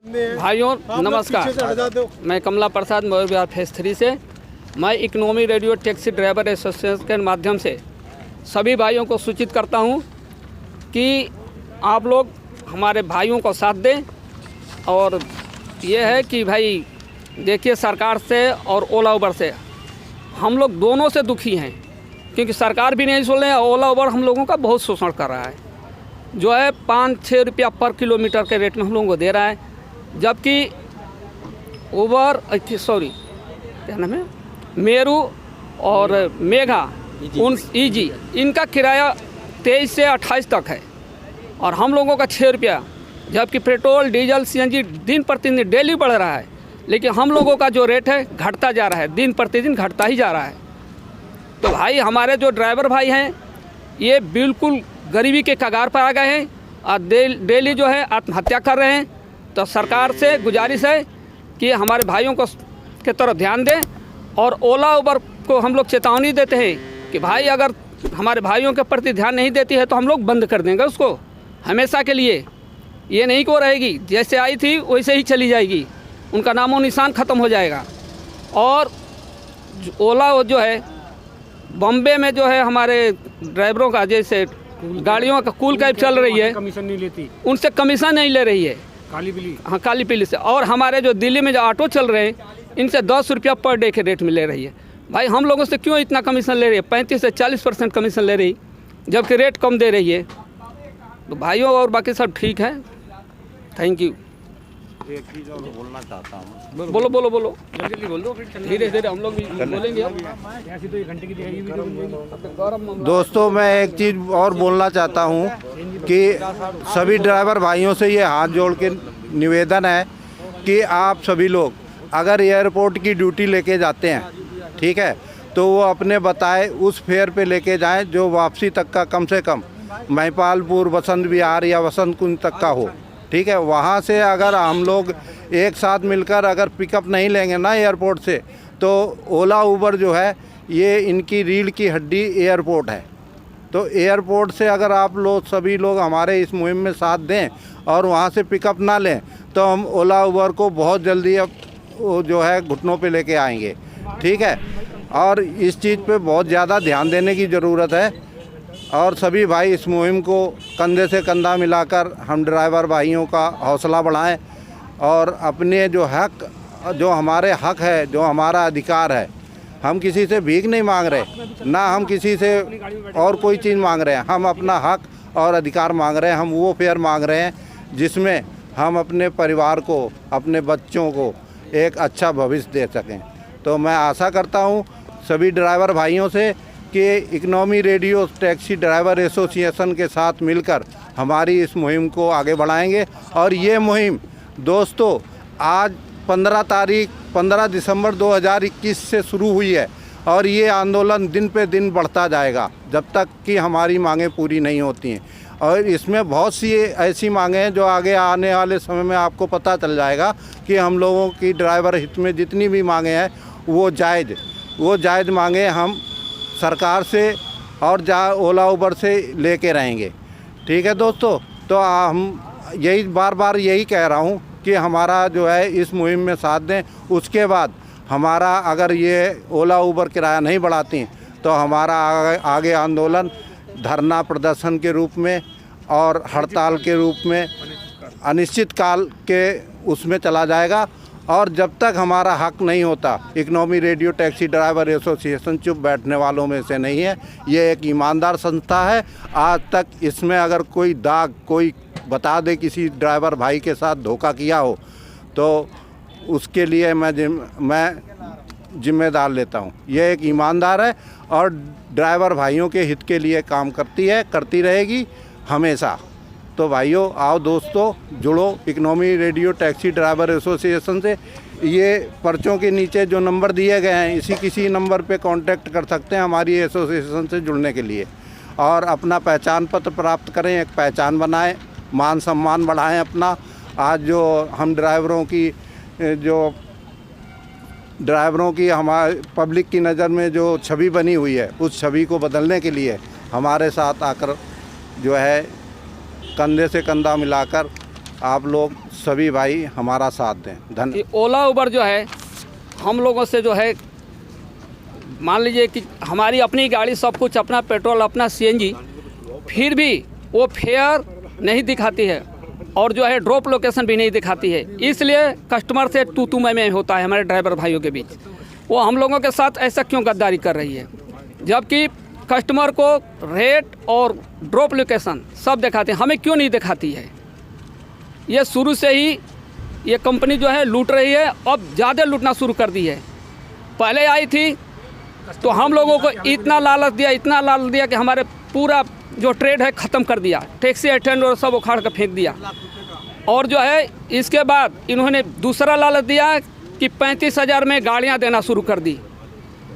भाइयों नमस्कार, मैं कमला प्रसाद मयूर विहार फेज 3 से। मैं economy radio taxi driver association के माध्यम से सभी भाइयों को सूचित करता हूं कि आप लोग हमारे भाइयों को साथ दें। और ये है कि भाई देखिए, सरकार से और ओला उबर से हम लोग दोनों से दुखी हैं, क्योंकि सरकार भी नहीं सुन रही है। ओला उबर हम लोगों का बहुत शोषण कर रहा है, जो है 5-6 रुपया पर किलोमीटर के रेट में हम लोगों को दे रहा है, जबकि उबर क्या नाम है, मेरू और मेघा ईजी इनका किराया 23 से 28 तक है और हम लोगों का 6 रुपया। जबकि पेट्रोल, डीजल, सीएनजी दिन प्रतिदिन डेली बढ़ रहा है, लेकिन हम लोगों का जो रेट है घटता जा रहा है, दिन प्रतिदिन घटता ही जा रहा है। तो भाई हमारे जो ड्राइवर भाई हैं ये बिल्कुल गरीबी के कगार पर आ गए हैं और डेली जो है आत्महत्या कर रहे हैं। तो सरकार से गुजारिश है कि हमारे भाइयों को के तरफ ध्यान दें। और ओला उबर को हम लोग चेतावनी देते हैं कि भाई अगर हमारे भाइयों के प्रति ध्यान नहीं देती है तो हम लोग बंद कर देंगे उसको हमेशा के लिए। ये नहीं को रहेगी, जैसे आई थी वैसे ही चली जाएगी, उनका नामो निशान ख़त्म हो जाएगा। और ओला जो है बॉम्बे में जो है हमारे ड्राइवरों का, जैसे गाड़ियों का कूल कैब चल रही है, कमीशन नहीं लेती, उनसे कमीशन नहीं ले रही है, काली बिल्ली। हाँ, काली बिल्ली से। और हमारे जो दिल्ली में जो ऑटो चल रहे हैं इनसे 10 रुपया पर डे के रेट में ले रही है। भाई हम लोगों से क्यों इतना कमीशन ले रही है? 35 से 40% कमीशन ले रही, जबकि रेट कम दे रही है। तो भाइयों और बाकी सब ठीक है। Thank you. एक चीज़ और बोलना चाहता हूँ। बोलो बोलो बोलो, जल्दी बोल दो, धीरे धीरे हम लोग भी बोलेंगे। दोस्तों, मैं एक चीज़ और बोलना चाहता हूँ कि सभी ड्राइवर भाइयों से ये हाथ जोड़ के निवेदन है कि आप सभी लोग अगर एयरपोर्ट की ड्यूटी लेके जाते हैं, ठीक है, तो वो अपने बताए उस फेयर पे लेके जाएं जो वापसी तक का कम से कम महिपालपुर, वसंत विहार या वसंत कुंज तक का हो, ठीक है। वहाँ से अगर हम लोग एक साथ मिलकर अगर पिकअप नहीं लेंगे ना एयरपोर्ट से, तो ओला उबर जो है ये इनकी रीढ़ की हड्डी एयरपोर्ट है। तो एयरपोर्ट से अगर आप लोग सभी लोग हमारे इस मुहिम में साथ दें और वहाँ से पिकअप ना लें, तो हम ओला उबर को बहुत जल्दी अब जो है घुटनों पे लेके आएंगे, ठीक है। और इस चीज़ पे बहुत ज़्यादा ध्यान देने की ज़रूरत है और सभी भाई इस मुहिम को कंधे से कंधा मिलाकर हम ड्राइवर भाइयों का हौसला बढ़ाएं और अपने जो हक, जो हमारे हक है, जो हमारा अधिकार है, हम किसी से भीख नहीं मांग रहे, ना हम किसी से और कोई चीज़ मांग रहे हैं। हम अपना हक और अधिकार मांग रहे हैं। हम वो फेयर मांग रहे हैं जिसमें हम अपने परिवार को, अपने बच्चों को एक अच्छा भविष्य दे सकें। तो मैं आशा करता हूँ सभी ड्राइवर भाइयों से कि economy radio taxi driver association के साथ मिलकर हमारी इस मुहिम को आगे बढ़ाएंगे। और ये मुहिम दोस्तों आज 15 दिसंबर 2021 से शुरू हुई है और ये आंदोलन दिन पे दिन बढ़ता जाएगा जब तक कि हमारी मांगें पूरी नहीं होती हैं। और इसमें बहुत सी ऐसी मांगें हैं जो आगे आने वाले समय में आपको पता चल जाएगा कि हम लोगों की ड्राइवर हित में जितनी भी मांगें हैं वो जायज़ मांगें हम सरकार से और ओला उबर से लेके रहेंगे, ठीक है दोस्तों। तो हम यही बार यही कह रहा हूँ कि हमारा जो है इस मुहिम में साथ दें। उसके बाद हमारा अगर ये ओला उबर किराया नहीं बढ़ाती तो हमारा आगे आंदोलन धरना प्रदर्शन के रूप में और हड़ताल के रूप में अनिश्चित काल के उसमें चला जाएगा। और जब तक हमारा हक नहीं होता, economy radio taxi driver association चुप बैठने वालों में से नहीं है। ये एक ईमानदार संस्था है। आज तक इसमें अगर कोई दाग कोई बता दे किसी ड्राइवर भाई के साथ धोखा किया हो तो उसके लिए मैं जिम्मेदार लेता हूँ। ये एक ईमानदार है और ड्राइवर भाइयों के हित के लिए काम करती रहेगी हमेशा। तो भाइयों आओ दोस्तों, जुड़ो economy radio taxi driver association से। ये पर्चों के नीचे जो नंबर दिए गए हैं किसी नंबर पे कांटेक्ट कर सकते हैं हमारी एसोसिएशन से जुड़ने के लिए और अपना पहचान पत्र प्राप्त करें, एक पहचान बनाएं, मान सम्मान बढ़ाएं अपना। आज जो हम ड्राइवरों की हमारे पब्लिक की नज़र में जो छवि बनी हुई है उस छवि को बदलने के लिए हमारे साथ आकर जो है कंधे से कंधा मिलाकर आप लोग सभी भाई हमारा साथ दें। कि ओला उबर जो है हम लोगों से जो है, मान लीजिए कि हमारी अपनी गाड़ी, सब कुछ अपना, पेट्रोल अपना, सीएनजी, फिर भी वो फेयर नहीं दिखाती है और जो है ड्रॉप लोकेशन भी नहीं दिखाती है। इसलिए कस्टमर से तू मैं होता है हमारे ड्राइवर भाइयों के बीच। वो हम लोगों के साथ ऐसा क्यों गद्दारी कर रही है, जबकि कस्टमर को रेट और ड्रॉप लोकेशन सब दिखाते हैं, हमें क्यों नहीं दिखाती है। ये शुरू से ही ये कंपनी जो है लूट रही है, अब ज़्यादा लूटना शुरू कर दी है। पहले आई थी तो हम लोगों को इतना लालच दिया कि हमारे पूरा जो ट्रेड है ख़त्म कर दिया, टैक्सी अटेंड और सब उखाड़ कर फेंक दिया। और जो है इसके बाद इन्होंने दूसरा लालच दिया कि 35,000 में गाड़ियां देना शुरू कर दी,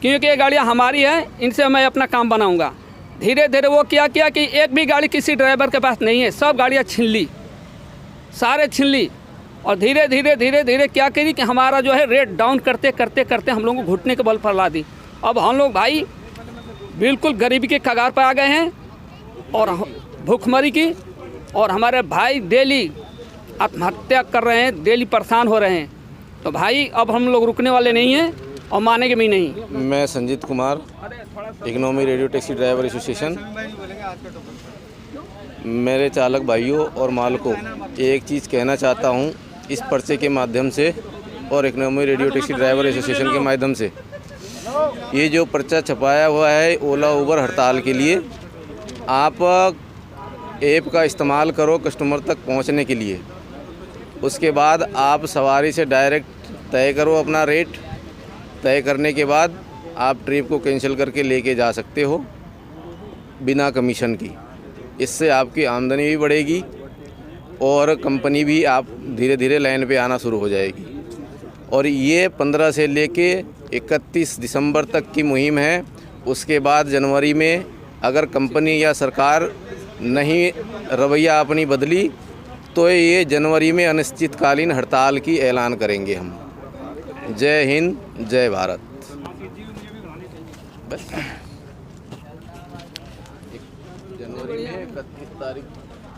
क्योंकि ये गाड़ियां हमारी हैं, इनसे मैं अपना काम बनाऊंगा। धीरे धीरे वो क्या किया कि एक भी गाड़ी किसी ड्राइवर के पास नहीं है, सब गाड़ियाँ छीन ली, सारे छीन ली। और धीरे धीरे क्या करी कि हमारा जो है रेट डाउन करते करते हम लोगों को घुटने के बल पर ला दी। अब हम लोग भाई बिल्कुल गरीबी के कगार पर आ गए हैं और भूखमरी की, और हमारे भाई डेली आत्महत्या कर रहे हैं, डेली परेशान हो रहे हैं। तो भाई अब हम लोग रुकने वाले नहीं हैं और मानेंगे भी नहीं। मैं Sanjeet Kumar, economy radio taxi driver association. मेरे चालक भाइयों और मालकों एक चीज़ कहना चाहता हूं इस पर्चे के माध्यम से और economy radio taxi driver association के माध्यम से। ये जो पर्चा छपाया हुआ है ओला उबर हड़ताल के लिए, आप ऐप का इस्तेमाल करो कस्टमर तक पहुंचने के लिए। उसके बाद आप सवारी से डायरेक्ट तय करो अपना रेट। तय करने के बाद आप ट्रिप को कैंसिल करके लेके जा सकते हो बिना कमीशन की। इससे आपकी आमदनी भी बढ़ेगी और कंपनी भी आप धीरे धीरे लाइन पे आना शुरू हो जाएगी। और ये 15 से लेके 31 दिसंबर तक की मुहिम है। उसके बाद जनवरी में अगर कंपनी या सरकार नहीं रवैया अपनी बदली तो ये जनवरी में अनिश्चितकालीन हड़ताल की ऐलान करेंगे हम। जय हिंद, जय भारत। बस जनवरी में 31 तारीख।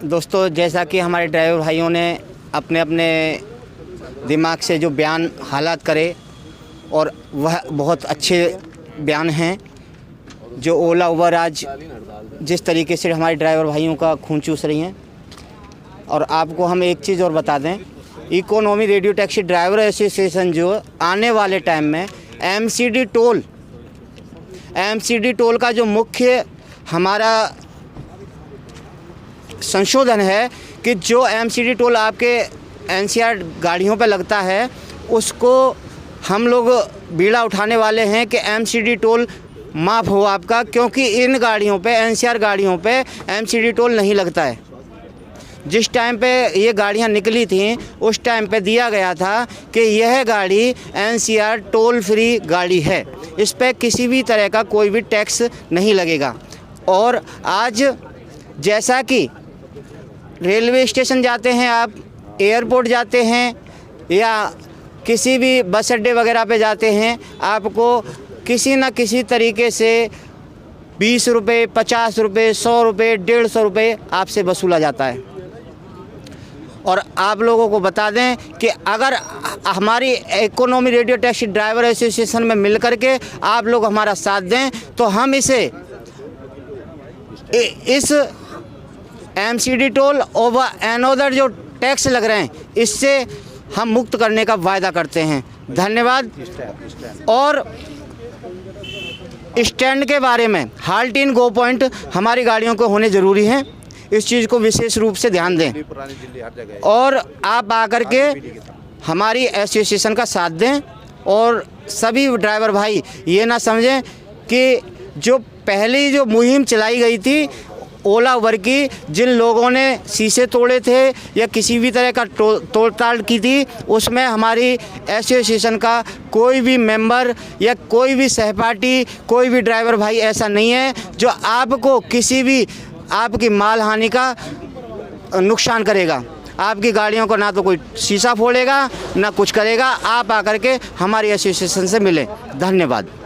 दोस्तों, जैसा कि हमारे ड्राइवर भाइयों ने अपने अपने दिमाग से जो बयान हालात करे, और वह बहुत अच्छे बयान हैं। जो ओला उबर आज जिस तरीके से हमारे ड्राइवर भाइयों का खून चूस रही हैं। और आपको हम एक चीज़ और बता दें, economy radio taxi driver association जो आने वाले टाइम में एमसीडी टोल का जो मुख्य हमारा संशोधन है कि जो एमसीडी टोल आपके एनसीआर गाड़ियों पर लगता है, उसको हम लोग बीड़ा उठाने वाले हैं कि एमसीडी टोल माफ़ हो आपका, क्योंकि इन गाड़ियों पे, एनसीआर गाड़ियों पे एमसीडी टोल नहीं लगता है। जिस टाइम पे ये गाड़ियाँ निकली थीं उस टाइम पे दिया गया था कि यह गाड़ी एनसीआर टोल फ्री गाड़ी है, इस पे किसी भी तरह का कोई भी टैक्स नहीं लगेगा। और आज जैसा कि रेलवे स्टेशन जाते हैं आप, एयरपोर्ट जाते हैं या किसी भी बस अड्डे वगैरह पे जाते हैं, आपको किसी न किसी तरीके से 20 रुपये, 50 रुपये, 100 रुपये, 150 रुपये आपसे वसूला जाता है। और आप लोगों को बता दें कि अगर हमारी economy radio taxi driver association में मिल कर के आप लोग हमारा साथ दें तो हम इस एमसीडी टोल और एनोदर जो टैक्स लग रहे हैं इससे हम मुक्त करने का वायदा करते हैं। धन्यवाद। और स्टैंड के बारे में हाल्ट इन गो पॉइंट हमारी गाड़ियों को होने ज़रूरी है, इस चीज़ को विशेष रूप से ध्यान दें। और आप आकर के हमारी एसोसिएशन का साथ दें। और सभी ड्राइवर भाई ये ना समझें कि जो पहली जो मुहिम चलाई गई थी ओला उबर की, जिन लोगों ने शीशे तोड़े थे या किसी भी तरह का तोड़ताड़ की थी, उसमें हमारी एसोसिएशन का कोई भी मेंबर या कोई भी सहपाठी, कोई भी ड्राइवर भाई ऐसा नहीं है जो आपको किसी भी आपकी माल हानि का नुकसान करेगा। आपकी गाड़ियों को ना तो कोई शीशा फोड़ेगा ना कुछ करेगा। आप आकर के हमारी एसोसिएशन से मिलें। धन्यवाद।